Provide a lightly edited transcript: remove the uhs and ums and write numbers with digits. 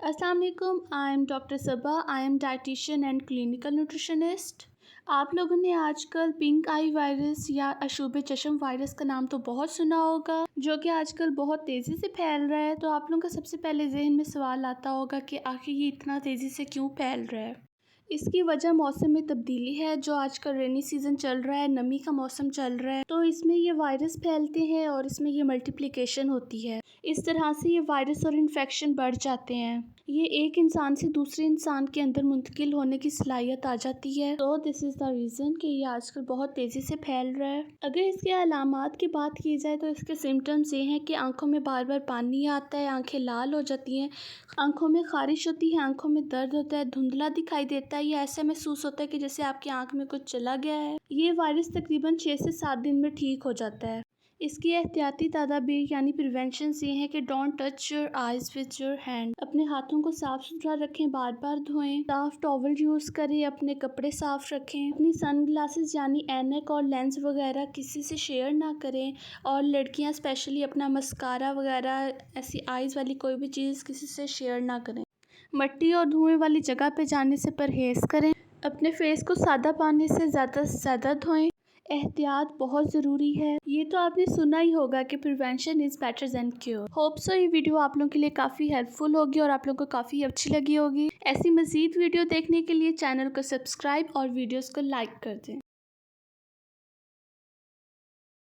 अस्सलाम वालेकुम। I am doctor Saba. I am dietitian and clinical nutritionist. आप लोगों ने आजकल पिंक आई वायरस या अशूब चश्म वायरस का नाम तो बहुत सुना होगा, जो कि आजकल बहुत तेज़ी से फैल रहा है। तो आप लोगों का सबसे पहले जहन में सवाल आता होगा कि आखिर ये इतना तेज़ी से क्यों फैल रहा है। इसकी वजह मौसम में तब्दीली है। जो आजकल रेनी सीज़न चल रहा है, नमी का मौसम चल रहा है, तो इसमें ये वायरस फैलते हैं और इसमें ये मल्टीप्लिकेशन होती है। इस तरह से ये वायरस और इन्फेक्शन बढ़ जाते हैं। ये एक इंसान से दूसरे इंसान के अंदर मुंतकिल होने की सलाहियत आ जाती है। तो दिस इज़ द रीज़न कि ये आजकल बहुत तेज़ी से फैल रहा है। अगर इसके अलामात की बात की जाए तो इसके सिम्टम्स ये हैं कि आंखों में बार बार पानी आता है, आंखें लाल हो जाती हैं, आंखों में खारिश होती है, आंखों में दर्द होता है, धुंधला दिखाई देता है, या ऐसा महसूस होता है कि जैसे आपकी आंख में कुछ चला गया है। ये वायरस तकरीबन 6 से 7 दिन में ठीक हो जाता है। इसकी एहतियाती तदाबीर यानी प्रिवेंशन ये हैं कि don't touch your eyes with your hand. अपने हाथों को साफ़ सुथरा रखें, बार बार धोएं, साफ़ टॉवल यूज़ करें, अपने कपड़े साफ़ रखें, अपनी सन ग्लासेस यानी ऐनक और लेंस वगैरह किसी से शेयर ना करें, और लड़कियां स्पेशली अपना मस्कारा वगैरह ऐसी आइज़ वाली कोई भी चीज़ किसी से शेयर ना करें। मट्टी और धुएं वाली जगह पे जाने से परहेज़ करें। अपने फेस को सादा पानी से ज़्यादा धोएं। एहतियात बहुत ज़रूरी है। ये तो आपने सुना ही होगा कि prevention is better than cure. Hope so ये वीडियो आप लोगों के लिए काफ़ी हेल्पफुल होगी और आप लोगों को काफ़ी अच्छी लगी होगी। ऐसी मज़ीद वीडियो देखने के लिए चैनल को सब्सक्राइब और वीडियोज़ को लाइक कर दें।